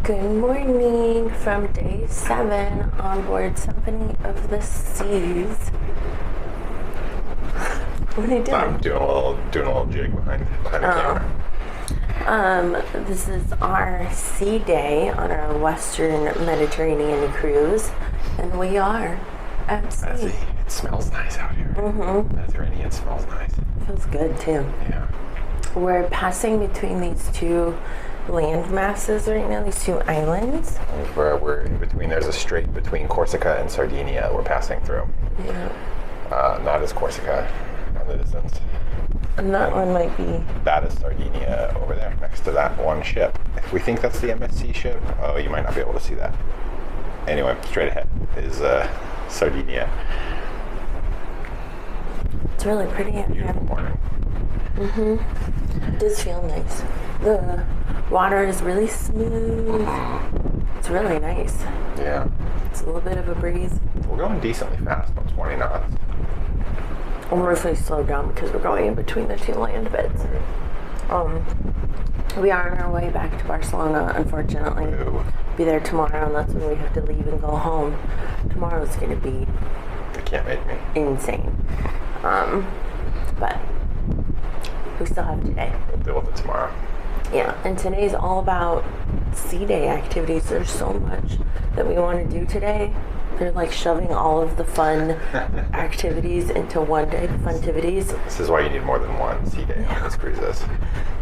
Good morning from day 7 on board Symphony of the Seas. What are you doing? I'm doing a little jig behind the camera. This is our sea day on our Western Mediterranean cruise, and we are at sea. It smells nice out here. Mediterranean smells nice. Feels good too. Yeah. We're passing between these two land masses right now, these two islands. We're in between. There's a strait between Corsica and Sardinia we're passing through. Yeah. That is Corsica in the distance. And that one might be... That is Sardinia over there next to that one ship. If we think that's the MSC ship, oh, you might not be able to see that. Anyway, straight ahead is Sardinia. It's really pretty out here. Beautiful morning. It does feel nice. The water is really smooth. It's really nice. Yeah. It's a little bit of a breeze. We're going decently fast, about 20 knots. We're mostly slowed down because we're going in between the two land beds. We are on our way back to Barcelona, unfortunately. Ooh. Be there tomorrow, and that's when we have to leave and go home. Tomorrow's going to be They can't make me. insane. But we still have today. We'll deal with it tomorrow. Yeah, and today's all about sea day activities. There's so much that we want to do today. They're like shoving all of the fun activities into one day, funtivities. This is why you need more than one sea day on these cruises.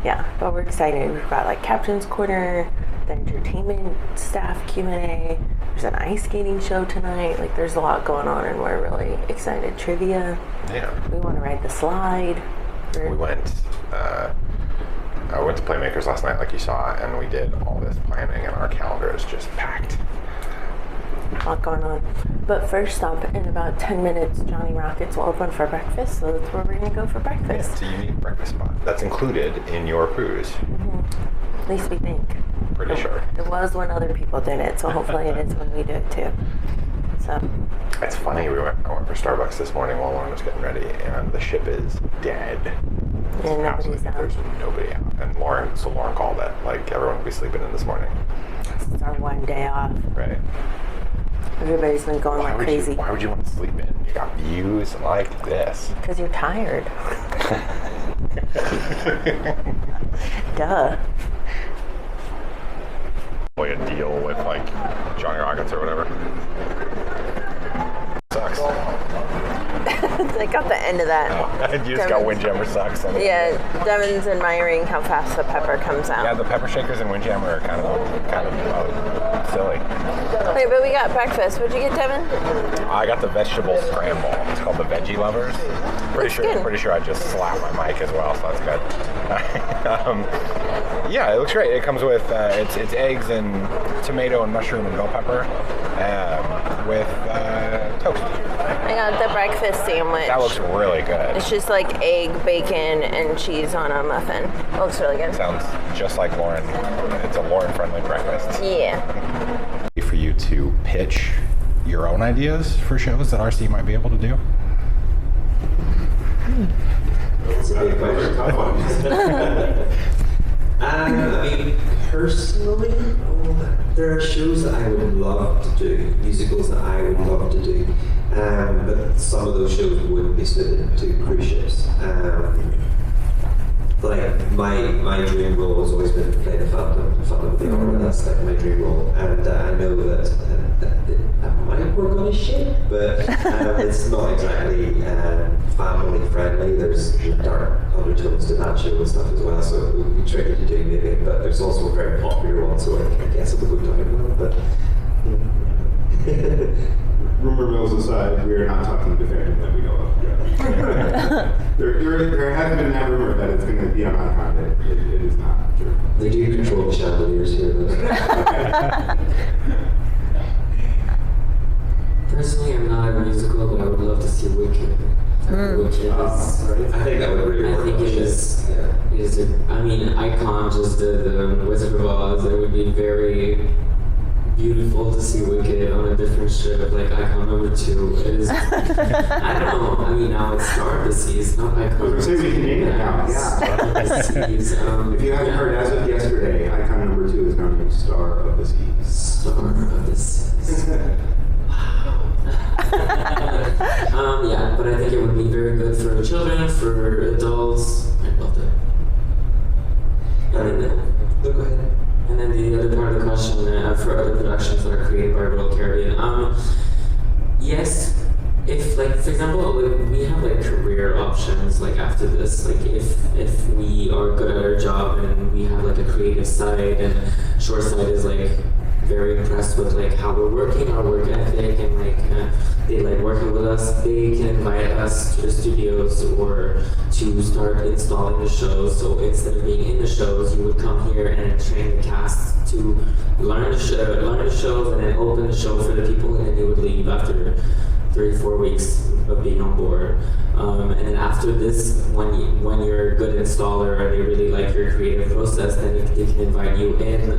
Yeah, but we're excited. We've got like Captain's Corner, the entertainment staff Q&A. There's an ice skating show tonight. Like there's a lot going on and we're really excited. Trivia. Yeah. We want to ride the slide. We went, I went to Playmakers last night like you saw, and we did all this planning and our calendar is just packed. A lot going on. But first up, in about 10 minutes, Johnny Rockets will open for breakfast, so that's where we're going to go for breakfast. It's a unique breakfast spot that's included in your cruise. At least we think. Pretty sure. It was when other people did it, so hopefully it is when we do it too. So. It's funny, I went for Starbucks this morning while Lauren was getting ready, and the ship is dead. And nobody's out. There's nobody out. And Lauren called it. Like, everyone will be sleeping in this morning. It's our one day off. Right. Everybody's been going like crazy. Why would you want to sleep in? You got views like this. Because you're tired. Duh. Like a deal with like Johnny Rockets or whatever. Sucks. I got the end of that. You just got Windjammer sucks. Yeah, Devin's admiring how fast the pepper comes out. Yeah, the pepper shakers and Windjammer are kind of silly. Wait, but we got breakfast. What'd you get, Devin? I got the vegetable scramble. It's called the Veggie Lovers. Pretty sure I just slapped my mic as well, so that's good. Yeah, it looks great. It comes with it's eggs and tomato and mushroom and bell pepper with toast. I got the breakfast sandwich. That looks really good. It's just like egg, bacon, and cheese on a muffin. It looks really good. Sounds just like Lauren. It's a Lauren-friendly breakfast. Yeah. For you to pitch your own ideas for shows that RC might be able to do? That's a big question. Tough one. I mean, personally, there are shows that I would love to do, musicals that I would love to do, but some of those shows wouldn't be suited to cruise ships. Like my dream role has always been to play the Phantom of the Opera. That's like my dream role, and I know that might work on a ship, but it's not exactly family friendly. There's dark undertones to that show and stuff as well, so it would be tricky to do maybe. But there's also a very popular one, so I guess it would go down well. But rumor mills aside, we are not talking definitive that we know of yet. there has been that rumor that it's going to be on Icon. It is not true. They do control the chandeliers here, though. Personally, I'm not a musical, but I would love to see Wicked. Wicked is, I think that would really work. I think it is I mean, Icon just did the Wizard of Oz. It would be very beautiful to see Wicked on a different strip, like Icon number 2. It is, I don't know, I mean, now it's Star of the Seas, not Icon. I was going to say we can name it now. Yeah. Star of the Seas. If you haven't heard, as of yesterday, Icon number 2 is going to Star of the Seas. Star of the Seas. Yeah, but I think it would be very good for children, for adults. I loved it. And then, Go ahead. and then the other part of the question for other productions that are created by Royal Caribbean. Yes, if like for example, like, we have like career options like after this. Like if we are good at our job and we have like a creative side, and Shoreside is like very impressed with like how we're working, our work ethic, and like they like working with us. They can invite us to the studios or to start installing the shows. So instead of being in the shows, you would come here and train the cast to learn the shows, and then open the show for the people, and then they would leave after 3-4 weeks of being on board. And then after this, when you're a good installer and they really like your creative process, then they can invite you in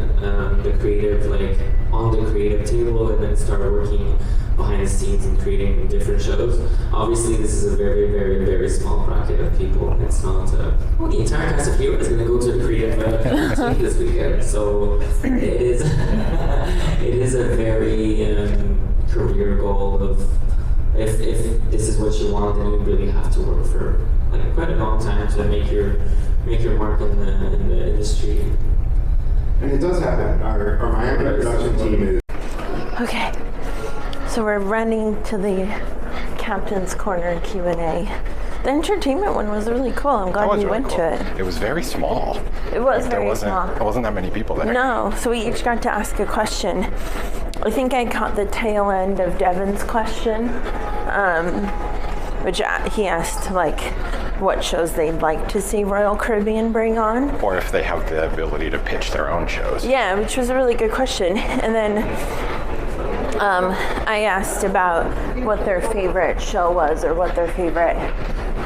the creative, like on the creative table, and then start working behind the scenes and creating different shows. Obviously, this is a very, very, very small bracket of people. It's not the entire cast of Hero is going to go to the creative team this weekend. So it is it is a very career goal of if this is what you want, then you really have to work for like quite a long time to make your mark in the industry. And it does happen. Our Miami production team is. Okay, so we're running to the Captain's Corner Q&A. The entertainment one was really cool. I'm glad you went to it. It was very small. It was There very small. wasn't that many people there. No, so we each got to ask a question. I think I caught the tail end of Devin's question, which he asked like what shows they'd like to see Royal Caribbean bring on. Or if they have the ability to pitch their own shows. Yeah, which was a really good question. And then I asked about what their favorite show was, or what their favorite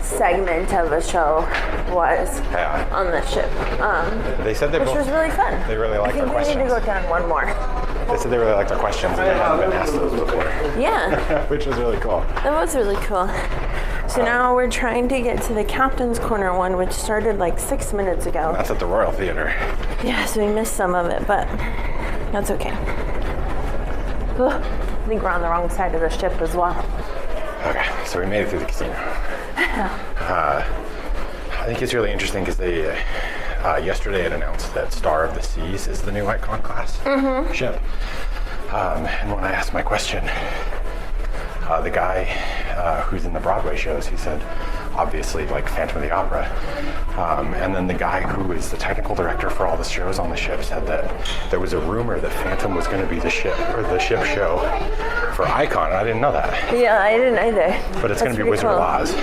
segment of a show was on the ship. They said which was really fun. They really liked their I think questions. we need to go down one more. They said they really liked their questions and they hadn't been asked those before. Yeah, Which was really cool. that was really cool. So now we're trying to get to the Captain's Corner one, which started like 6 minutes ago. That's at the Royal Theater. Yeah, so we missed some of it, but that's okay. Ugh, I think we're on the wrong side of the ship as well. Okay, so we made it through the casino. I think it's really interesting because they yesterday had announced that Star of the Seas is the new Icon class ship. And when I asked my question, the guy who's in the Broadway shows, he said, obviously, like Phantom of the Opera. And then the guy who is the technical director for all the shows on the ship said that there was a rumor that Phantom was going to be the ship show for Icon. And I didn't know that. Yeah, I didn't either. But it's going to be Wizard of Oz.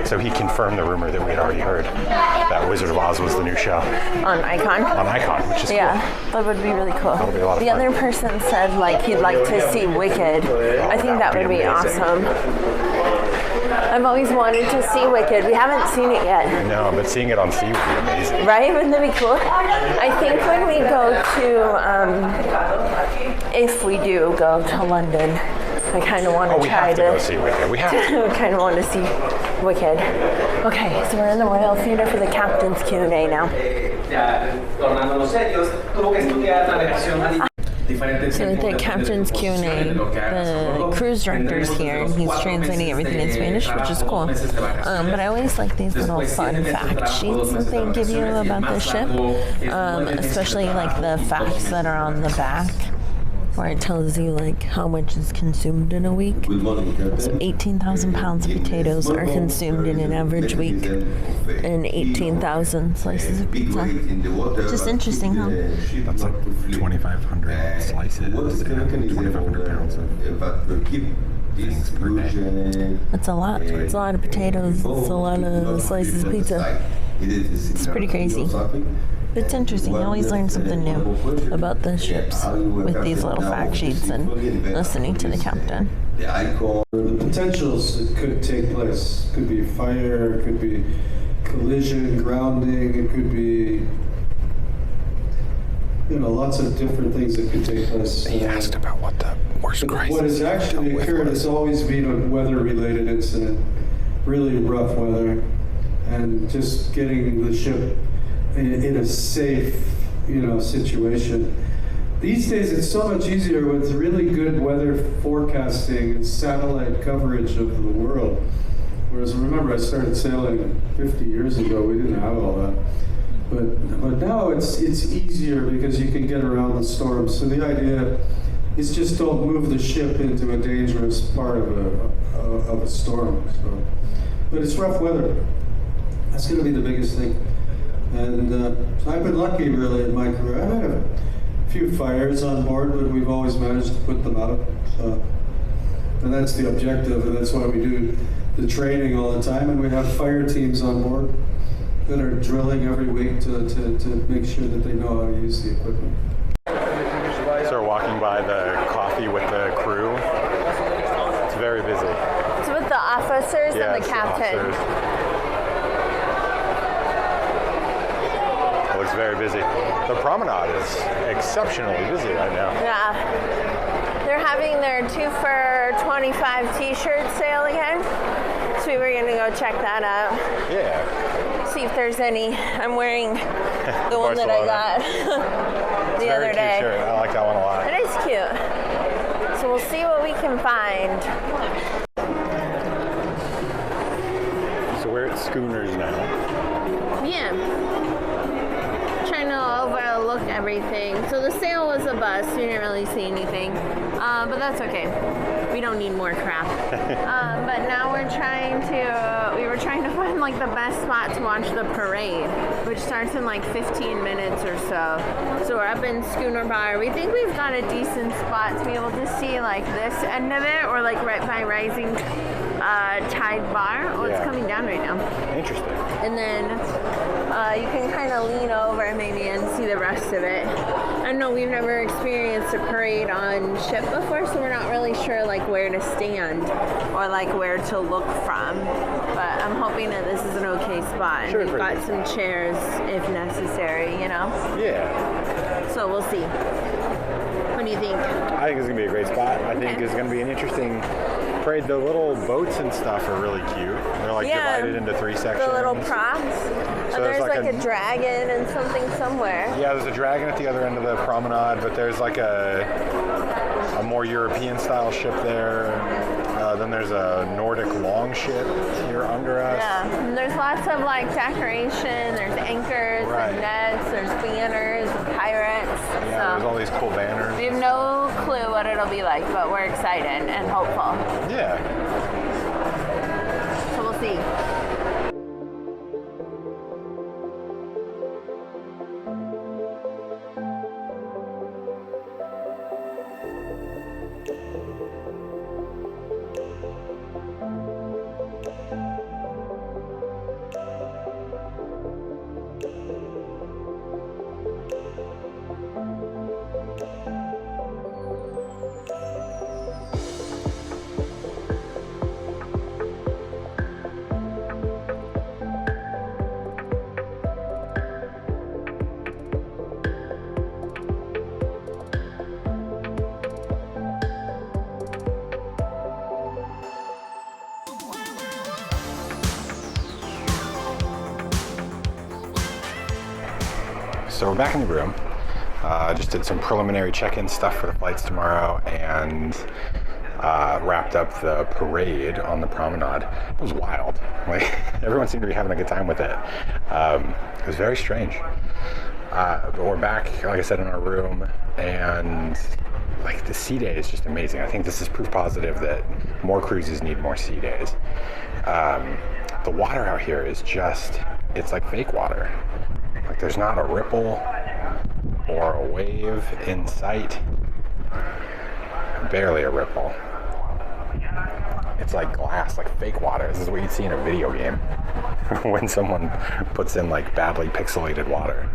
So he confirmed the rumor that we had already heard, that Wizard of Oz was the new show. On Icon? On Icon, which is cool. That would be really cool. That'll be a lot of The fun. other person said like he'd like to see Wicked. I think that would be amazing. awesome. I've always wanted to see Wicked. We haven't seen it yet. No, but seeing it on sea would be amazing. Right? Wouldn't that be cool? I think when we go to, if we do go to London, I kind of want to We try have to go see Wicked. We have to. I kind of want to see Wicked. Okay, so we're in the Royal Theater for the Captain's Q&A now. So with the Captain's Q&A, the cruise director's here, and he's translating everything in Spanish, which is cool. But I always like these little fun fact sheets that they give you about the ship, especially like the facts that are on the back, where it tells you like how much is consumed in a week. So 18,000 pounds of potatoes are consumed in an average week, and 18,000 slices of pizza. Just interesting, huh? That's like 2,500 slices and 2,500 pounds of things per day. That's a lot. It's a lot of potatoes. It's a lot of slices of pizza. It's pretty crazy. It's interesting. You always learn something new about the ships with these little fact sheets and listening to the captain. The potentials that could take place could be fire, it could be collision, grounding, it could be, lots of different things that could take place. He asked about what the worst crisis. What has actually occurred has always been a weather-related incident, really rough weather, and just getting the ship in a safe, situation. these days it's so much easier with really good weather forecasting and satellite coverage of the world. Whereas remember, I started sailing 50 years ago. We didn't have all that. But now it's easier because you can get around the storms. So the idea is just don't move the ship into a dangerous part of a storm. So, but it's rough weather. That's going to be the biggest thing. And so I've been lucky really in my career. I've had a few fires on board, but we've always managed to put them out. So, and that's the objective, and that's why we do the training all the time. And we have fire teams on board that are drilling every week to make sure that they know how to use the equipment. So we're walking by the coffee with the crew. It's very busy. It's with the officers and the captain. It looks very busy. The promenade is exceptionally busy right now. Yeah. They're having their 2 for $25 t-shirt sale again. So we were going to go check that out. Yeah. See if there's any. I'm wearing the one that I got the other day. Cute shirt. I like that one a lot. It is cute. So we'll see what we can find. So we're at Schooners now. Yeah. Trying to overlook everything. So the sale was a bust. We didn't really see anything. But that's okay. We don't need more crap. But now we were trying to find like the best spot to watch the parade, which starts in like 15 minutes or so. So we're up in Schooner Bar. We think we've got a decent spot to be able to see like this end of it, or like right by Rising Tide Bar. Oh, it's coming down right now. Interesting. And then you can kind of lean over maybe and see the rest of it. I know we've never experienced a parade on ship before, so we're not really sure like where to stand or like where to look from. But I'm hoping that this is an okay spot. Sure, and we've got some chairs if necessary, you know? Yeah. So we'll see. What do you think? I think it's going to be a great spot. I think it's going to be an interesting parade. The little boats and stuff are really cute. They're like divided into 3 sections. The little props. So there's like a dragon and something somewhere. Yeah, there's a dragon at the other end of the promenade, but there's like a more European style ship there. Then there's a Nordic long ship here under us. Yeah, and there's lots of like decoration. There's anchors and nets. There's banners and pirates. Yeah, there's all these cool banners. We have no clue what it'll be like, but we're excited and hopeful. Yeah. So we'll see. So we're back in the room. Just did some preliminary check-in stuff for the flights tomorrow and wrapped up the parade on the promenade. It was wild. Like everyone seemed to be having a good time with it. It was very strange. But we're back, like I said, in our room, and like the sea day is just amazing. I think this is proof positive that more cruises need more sea days. The water out here is just, it's like fake water. Like there's not a ripple or a wave in sight. Barely a ripple. It's like glass, like fake water. This is what you'd see in a video game when someone puts in like badly pixelated water.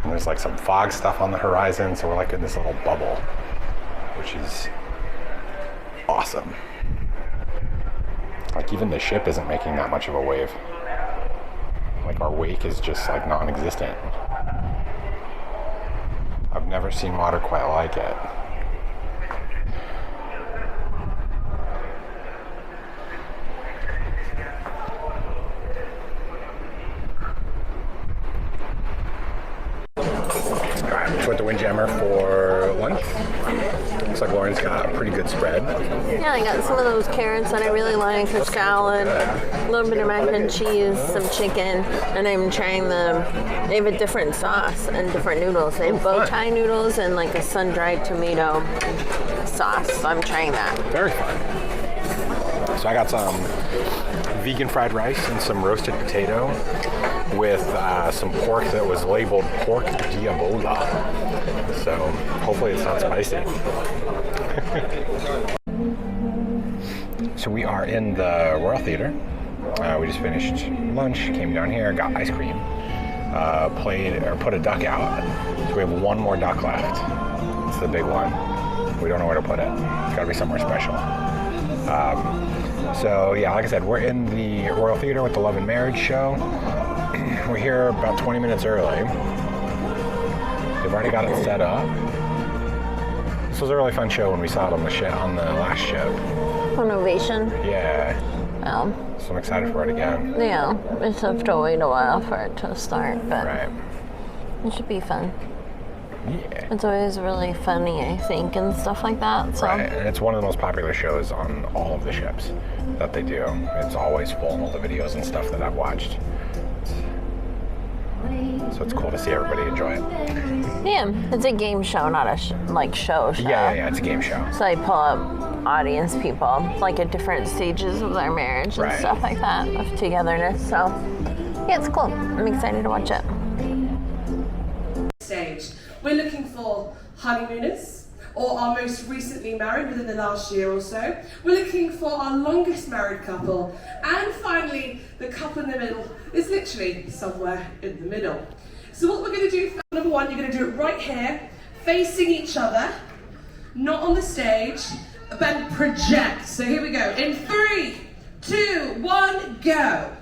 And there's like some fog stuff on the horizon, so we're like in this little bubble, which is awesome. Like even the ship isn't making that much of a wave. Like our wake is just like non-existent. I've never seen water quite like it. went to Windjammer for lunch. Looks like Lauren's got a pretty good spread. Yeah, I got some of those carrots that I really like, a salad, a little bit of mac and cheese, some chicken, and I'm trying they have a different sauce and different noodles. They have bow tie noodles and like a sun-dried tomato sauce, so I'm trying that. Very fun. So I got some vegan fried rice and some roasted potato with some pork that was labeled pork diavola. So hopefully it's not spicy. So we are in the Royal Theater. We just finished lunch, came down here, got ice cream, put a duck out. So we have one more duck left. It's the big one. We don't know where to put it. It's got to be somewhere special. So yeah, like I said, we're in the Royal Theater with the Love and Marriage show. We're here about 20 minutes early. They've already got it set up. This was a really fun show when we saw it on the last ship. On Ovation? Yeah. So I'm excited for it again. Yeah, we just have to wait a while for it to start, but Right. it should be fun. Yeah. It's always really funny, I think, and stuff like that. So. Right, and it's one of the most popular shows on all of the ships that they do. It's always full in all the videos and stuff that I've watched. So it's cool to see everybody enjoy it. Yeah, it's a game show, not a show. Yeah, it's a game show. So I pull up audience people, like at different stages of their marriage and stuff like that, of togetherness. So yeah, it's cool. I'm excited to watch it. Stage. We're looking for honeymooners or our most recently married within the last year or so. We're looking for our longest married couple. And finally, the couple in the middle is literally somewhere in the middle. So what we're going to do, number one, you're going to do it right here, facing each other, not on the stage, but project. So here we go. In 3, 2, 1, go.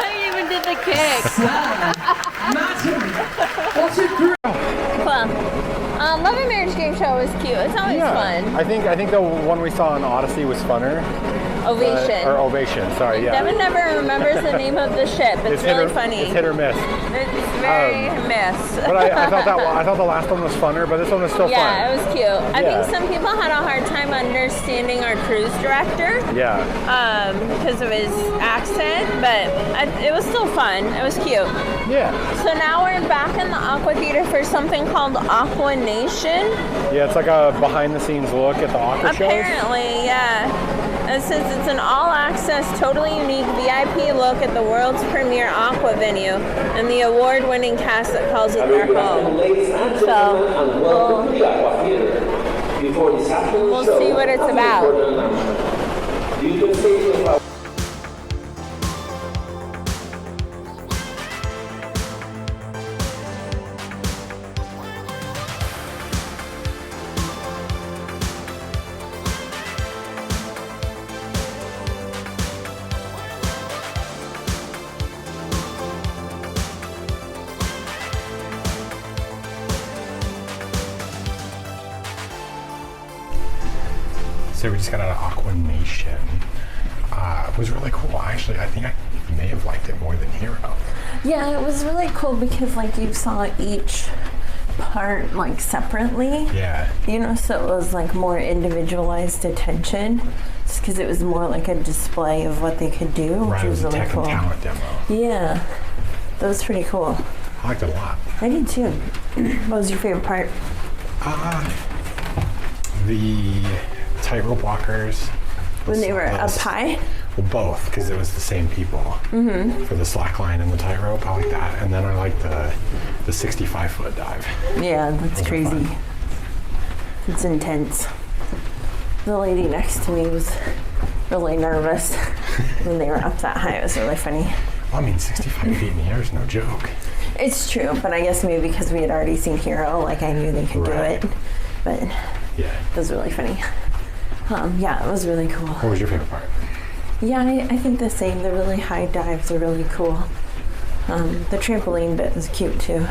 I even did the kick. What's your group? Cool. Love and Marriage game show was cute. It's always fun. I think the one we saw on Odyssey was funner. Ovation. Or Ovation, sorry, yeah. Devin never remembers the name of the ship. It's really funny. It's hit or miss. It's very miss. But I thought the last one was funner, but this one was still fun. Yeah, it was cute. I Yeah. think some people had a hard time understanding our cruise director. Yeah. Because of his accent, but it was still fun. It was cute. Yeah. So now we're back in the Aquatheater for something called Aqua Nation. Yeah, it's like a behind-the-scenes look at the aqua shows. Apparently, yeah. It says it's an all-access, totally unique VIP look at the world's premier aqua venue and the award-winning cast that calls it their home. So we'll see what it's about. So we just got out of Aqua Nation. It was really cool. Actually, I think I may have liked it more than Hero. Yeah, it was really cool because you saw each part separately. Yeah. So it was more individualized attention, just because it was more like a display of what they could do, Right, which it was was a really tech cool. and talent demo. Yeah, that was pretty cool. I liked it a lot. I did too. What was your favorite part? The tightrope walkers. When they were up high? Well, both, because it was the same people for the slack line and the tightrope. I like that. And then I like the 65-foot dive. Yeah, that's Those are crazy. fun. It's intense. The lady next to me was really nervous when they were up that high. It was really funny. Well, I mean, 65 feet in the air is no joke. It's true, but I guess maybe because we had already seen Hero, I knew they could Right. do it. But Yeah. it was really funny. Yeah, it was really cool. What was your favorite part? Yeah, I think the same. The really high dives are really cool. The trampoline bit was cute too.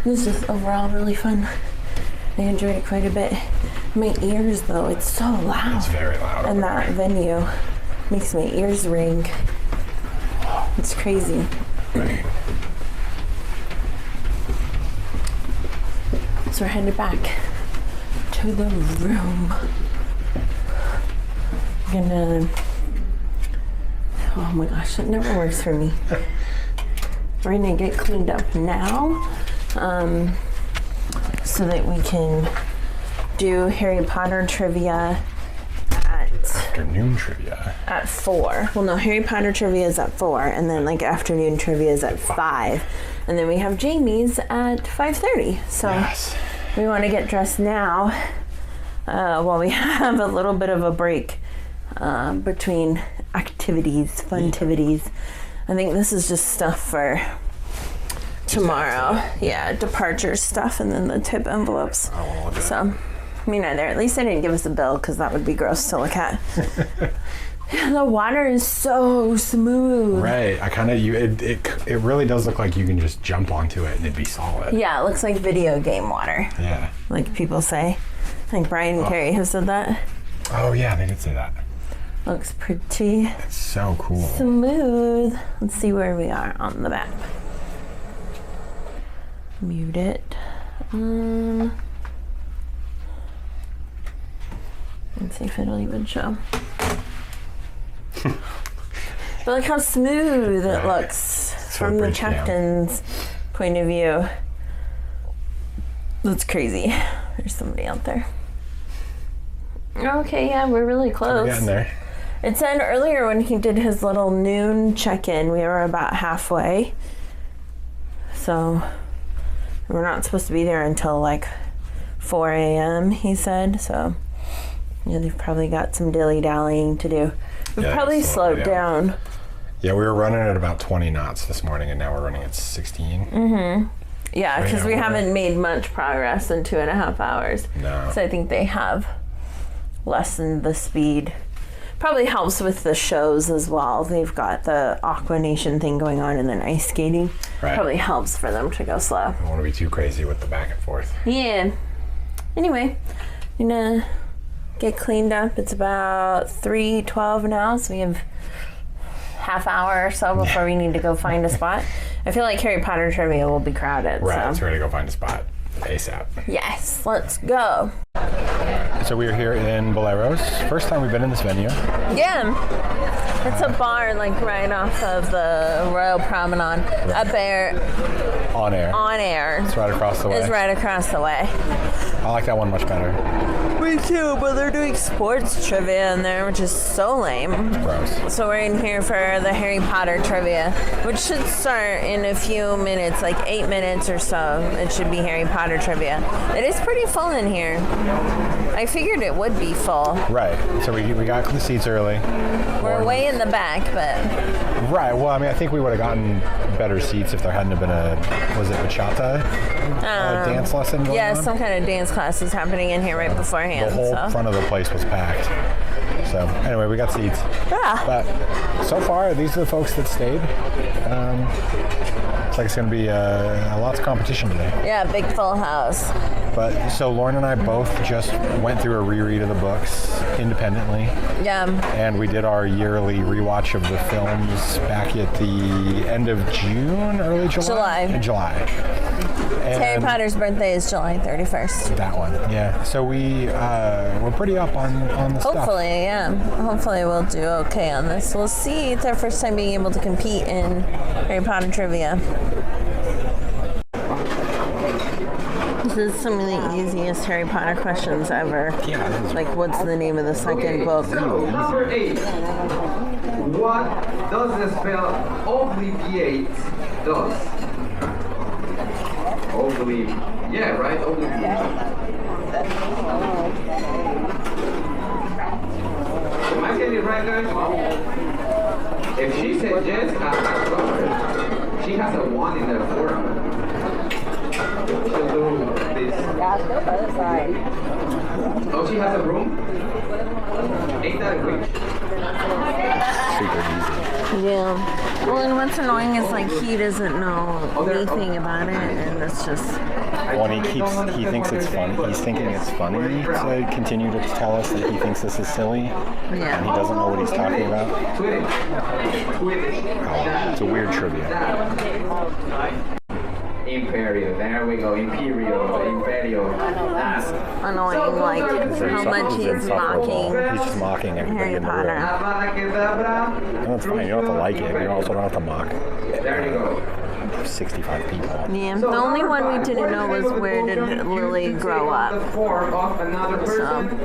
It was just overall really fun. I enjoyed it quite a bit. My ears, though, it's so loud. It's very loud. And that venue makes my ears ring. It's crazy. Right. So we're headed back to the room. I'm gonna, oh my gosh, it never works for me. We're gonna get cleaned up now, so that we can do Harry Potter trivia Afternoon trivia. at 4. Well, no, Harry Potter trivia is at 4, and then like afternoon trivia is at 5. And then we have Jamie's at 5:30. So Yes. we want to get dressed now while we have a little bit of a break between activities, funtivities. I think this is just stuff for tomorrow. Yeah, departure stuff, and then the tip envelopes. I want to look at So, me neither. At least I didn't give us a bill because that would be gross to look at. The water is so smooth. Right. I kind of it really does look like you can just jump onto it and it'd be solid. Yeah, it looks like video game water, Yeah. like people say. I think Brian and Carrie have said that. Oh yeah, they did say that. Looks pretty It's so cool. smooth. Let's see where we are on the map. Mute it. Let's see if it'll even show. But look how smooth it looks So from the bridge cam. captain's point of view. That's crazy. There's somebody out there. Okay, yeah, we're really We're close. getting there. It said earlier when he did his little noon check-in, we were about halfway. So we're not supposed to be there until like 4 a.m., he said. So yeah, they've probably got some dilly-dallying to do. We've Yeah, probably slow slowed down. down. Yeah, we were running at about 20 knots this morning, and now we're running at 16. Yeah, Right because we now, haven't made much progress in 2.5 hours. No. So I think they have lessened the speed. Probably helps with the shows as well. They've got the Aqua Nation thing going on and then ice skating. Right. Probably helps for them to go slow. I don't want to be too crazy with the back and forth. Yeah. Anyway, I'm gonna get cleaned up. It's about 3:12 now, so we have half hour or so before we need to go find a spot. I feel like Harry Potter trivia will be crowded. Right, so So we're going to go find a spot ASAP. yes, let's go. So we are here in Boleros. First time we've been in this venue. Yeah. It's a bar like right off of the Royal Promenade. Up there On air. on air It's right across the way. is right across the way. I like that one much better. Me too, but they're doing sports trivia in there, which is so lame. Gross. So we're in here for the Harry Potter trivia, which should start in a few minutes, like 8 minutes or so. It should be Harry Potter trivia. It is pretty full in here. I figured it would be full. Right. So we got the seats early. We're way in the back, but Right. Well, I mean, I think we would have gotten better seats if there hadn't have been was it bachata dance lesson going yeah, on? some kind of dance class is happening in here right beforehand. The whole so. front of the place was packed. So anyway, we got seats. Yeah. But so far, these are the folks that stayed. Looks like it's going to be lots of competition today. Yeah, big full house. But so Lauren and I both just went through a reread of the books independently, Yeah. and we did our yearly rewatch of the films back at the end of June, early July. July. July. Harry And Potter's birthday is July 31st. that one, yeah. So we're pretty up on the stuff. Hopefully, yeah. Hopefully we'll do okay on this. We'll see. It's our first time being able to compete in Harry Potter trivia. This is some of the easiest Harry Potter questions ever. Yeah, this is Like, what's the name of the second book? So, number 8. What does the spell obliviate does? Yeah, right? Obliviate. Am I getting it right, guys? If she said yes, I covered. She has a 1 in the forum. She'll do this. Oh, she has a room? Ain't that a quick? super easy. Yeah. Well, and what's annoying is like he doesn't know anything about it, and it's just. Well, and he thinks it's funny. He's thinking it's funny to continue to tell us that he thinks this is silly, Yeah. and he doesn't know what he's talking about. Oh, it's a weird trivia. Imperial, there we go. Imperial. Ask. Annoying, like how much he's mocking He's just mocking everybody Harry in the room. Potter. Avada Kedavra. No, it's fine. You don't have to like it. You also don't have to mock There you go. 65 people. Yeah, the only one we didn't know was where did Lily grow up. The form of another person.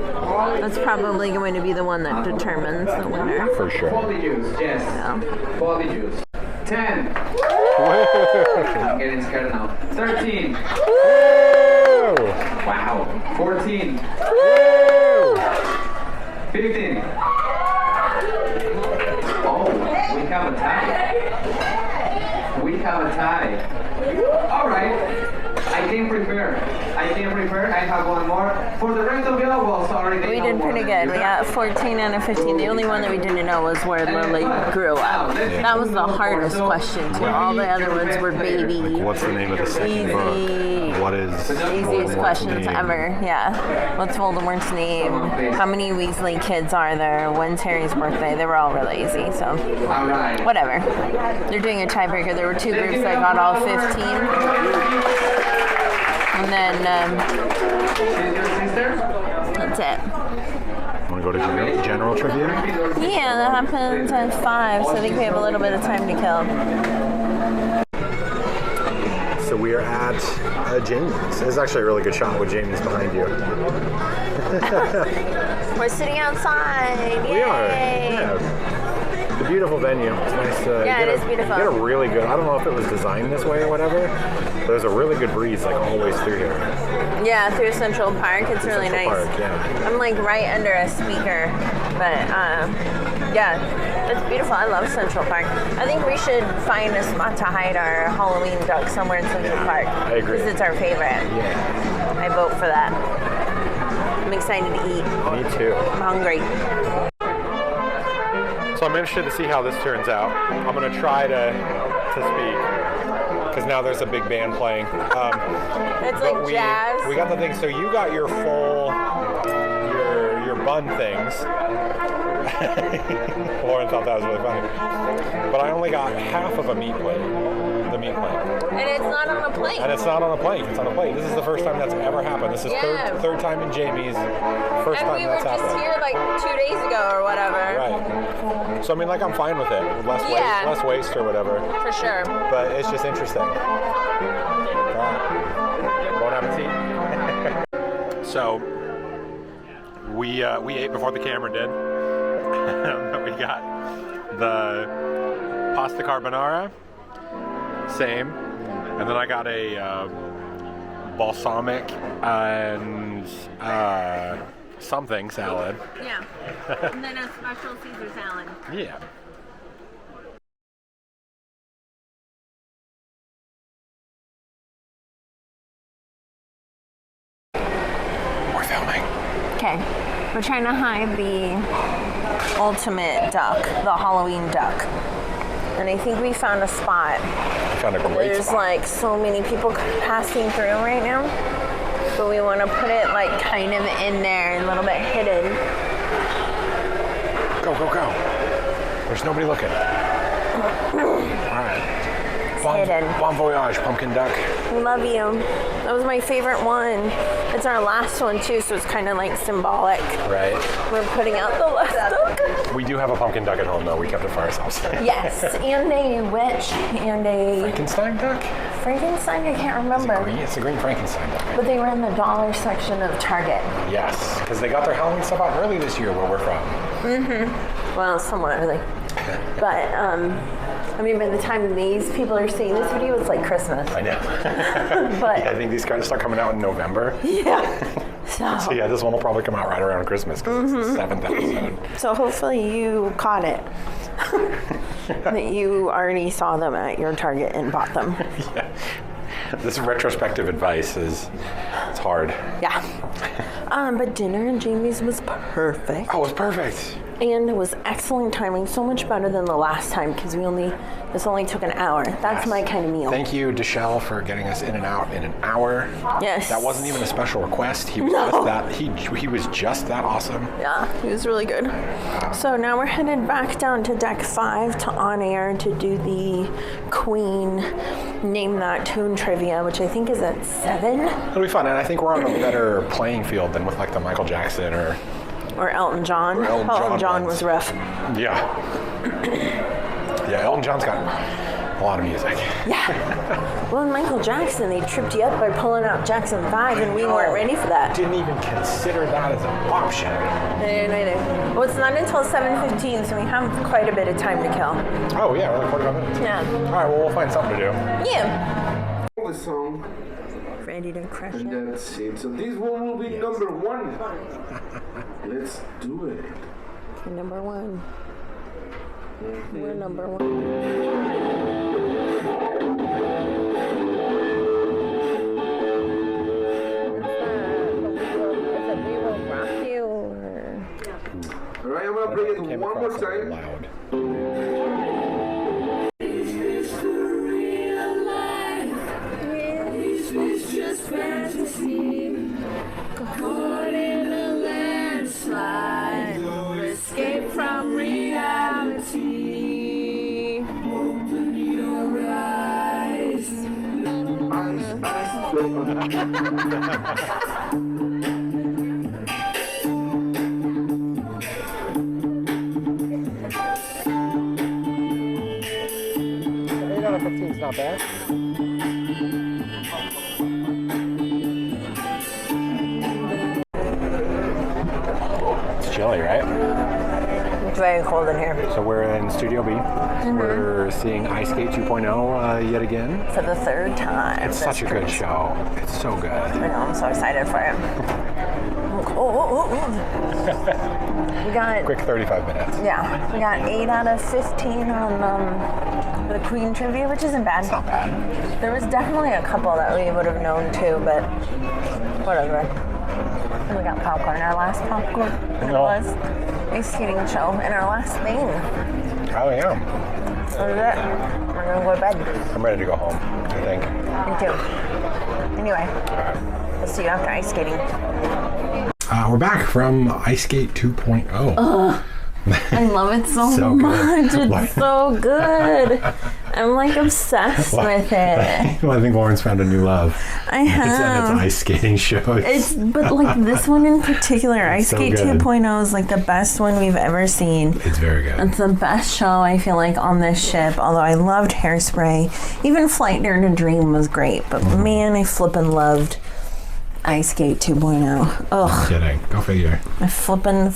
That's probably going to be the one that determines the winner. For sure. Body juice, yes. Yeah. Body juice. 10. I'm getting scared now. 13. Wow. 14. 15. Oh, we have a tie. We have a tie. All right. I came prepared. I have one more. For the rest of y'all, well, sorry. We did pretty good. We got 14 out of 15. The only one that we didn't know was where Lily grew up. That was the hardest question, too. All the other ones were baby. What's the name of the second book? What is Easiest Voldemort's questions name? ever. Yeah. What's Voldemort's name? How many Weasley kids are there? When's Harry's birthday? They were all really easy, so All right. whatever. They're doing a tiebreaker. There were two groups that got all 15. And then Is your sister? that's it. Want to go to general trivia? Yeah, that happens at 5, so I think we have a little bit of time to kill. So we are at Jamie's. There's actually a really good shot with Jamie's behind you. We're sitting outside. Yay! We are. Yeah. It's a beautiful venue. It's nice to Yeah, get it is beautiful. You get a really good, I don't know if it was designed this way or whatever, but there's a really good breeze like all the way through here. Yeah, through Central Park. It's really Central nice. Park, yeah. I'm like right under a speaker, but yeah, it's beautiful. I love Central Park. I think we should find a spot to hide our Halloween duck somewhere in Central Park. I agree. Because it's our favorite. Yeah. I vote for that. I'm excited to eat. Me too. I'm hungry. So I'm interested to see how this turns out. I'm going to try to speak because now there's a big band playing. It's But like jazz. We got the thing. So you got your full, your bun things. Lauren thought that was really funny. But I only got half of a meat plate. The meat plate. And it's not on a plate. And it's not on a plate. It's on a plate. This is the first time that's ever happened. This is Yeah. third time in Jamie's. First And time we were that's just happened. here like 2 days ago or whatever. Right. So I mean, like I'm fine with it. Yeah. Less waste or whatever. For sure. But it's just interesting. Bon appetit. So we ate before the camera did. We got the pasta carbonara, same, and then I got a balsamic and something salad. Yeah. And then a special Caesar salad. Yeah. We're filming. Okay. We're trying to hide the ultimate duck, the Halloween duck. And I think we found a spot. I found a great There's spot. like so many people passing through right now. But we want to put it like kind of in there, a little bit hidden. Go, go, go. There's nobody looking. All right. hidden. Bon voyage, pumpkin duck. We love you. That was my favorite one. It's our last one too, so it's kind of like symbolic. Right. We're putting out the last duck. We do have a pumpkin duck at home, though. We kept it for ourselves. Yes, and a witch, and a Frankenstein duck? Frankenstein. I can't remember. It's a green Frankenstein duck. But they were in the dollar section of Target. Yes, because they got their Halloween stuff out early this year where we're from. Well, somewhat early. But, I mean, by the time these people are seeing this video, it's like Christmas. I know. But, I think these guys start coming out in November. yeah. So yeah, this one will probably come out right around Christmas because it's the 7th episode. So hopefully you caught it. That you already saw them at your Target and bought them. Yeah. This retrospective advice it's hard. Yeah. But dinner in Jamie's was perfect. Oh, it was perfect. and it was excellent timing, so much better than the last time because this only took an hour. That's my kind of meal. Thank you, Deshelle, for getting us in and out in an hour. Yes. That wasn't even a special request. He was just that he was just that awesome. Yeah, he was really good. So now we're headed back down to deck 5 to On Air to do the Queen Name That Tune trivia, which I think is at 7. It'll be fun, and I think we're on a better playing field than with like the Michael Jackson or Elton John. Elton John was rough. Yeah. Yeah, Elton John's got a lot of music. Yeah. Well, in Michael Jackson, they tripped you up by pulling out Jackson 5, and we weren't ready for that. Didn't even consider that as an option. Neither. Well, it's not until 7:15, so we have quite a bit of time to kill. Oh, yeah, we're like 45 minutes. Yeah. All right, well, we'll find something to do. Yeah. The song, Ready to crush and it. that's it. So this one will be number 1. Let's do it. Okay, number 1. We're number 1. All right, I'm gonna play it one more time. Loud. Escape from reality. Open your eyes. It's not bad. It's chilly, right? It's very cold in here. So we're in Studio B. We're seeing Ice Skate 2.0 yet again. For the 3rd time. It's such a good show. It's so good. I know, I'm so excited for it. We got Quick 35 minutes. Yeah, we got 8 out of 15 on the Queen trivia, which isn't bad. It's not bad. There was definitely a couple that we would have known too, but whatever. And we got popcorn, our last popcorn. And it was a skating show, and our last thing. Oh, yeah. That was it. We're gonna go to bed. I'm ready to go home, I think. Me too. Anyway, we'll see you after ice skating. We're back from Ice Skate 2.0. I love it so much. It's so good. I'm like obsessed with it. Well, I think Lauren's found a new love. I have. It's ice skating shows. But like this one in particular, Ice so Skate good. 2.0 is like the best one we've ever seen. It's very good. It's the best show I feel like on this ship. Although I loved Hairspray, even Flight Dare to Dream was great. But man, I flippin' loved Ice Skate 2.0. Ugh. No kidding. Go figure. I flippin'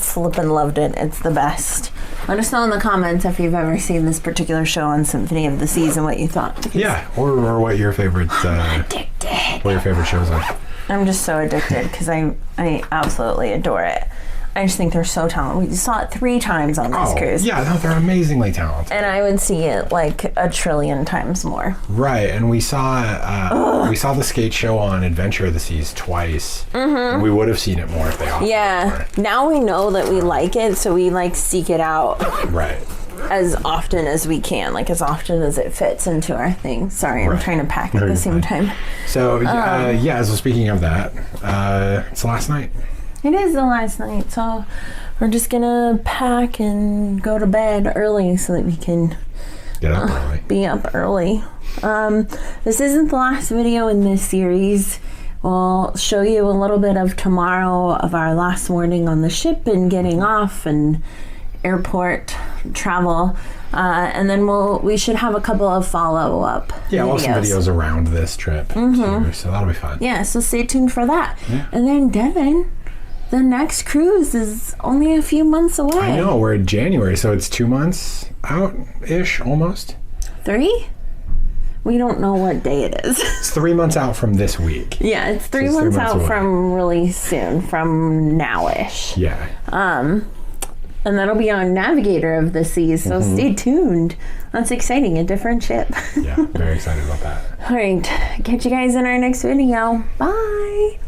loved it. It's the best. Let us know in the comments if you've ever seen this particular show on Symphony of the Seas and what you thought. Yeah, or what your favorite what your favorite shows are. I'm just so addicted because I absolutely adore it. I just think they're so talented. We saw it 3 times on this cruise. Yeah, no, they're amazingly talented. And I would see it like a trillion times more. Right, and we saw the skate show on Adventure of the Seas twice. And we would have seen it more if they offered it more. Now we know that we like it, so we like seek it out. Right. As often as we can, like as often as it fits into our thing. Sorry, I'm trying to pack at the same time. So, so speaking of that, it's the last night. It is the last night, so we're just gonna pack and go to bed early so that we can get up early. Be up early. This isn't the last video in this series. We'll show you a little bit of tomorrow of our last morning on the ship and getting off and airport travel. And then we should have a couple of follow-up videos. Yeah, we'll have some videos around this trip too, so that'll be fun. Yeah, so stay tuned for that. Yeah. And then Devin, the next cruise is only a few months away. I know, we're in January, so it's 2 months out-ish, almost. 3? We don't know what day it is. It's 3 months out from this week. Yeah, it's 3 months out away. from really soon, from now-ish. Yeah. And that'll be on Navigator of the Seas, so stay tuned. That's exciting, a different ship. Yeah, very excited about that. All right, catch you guys in our next video. Bye.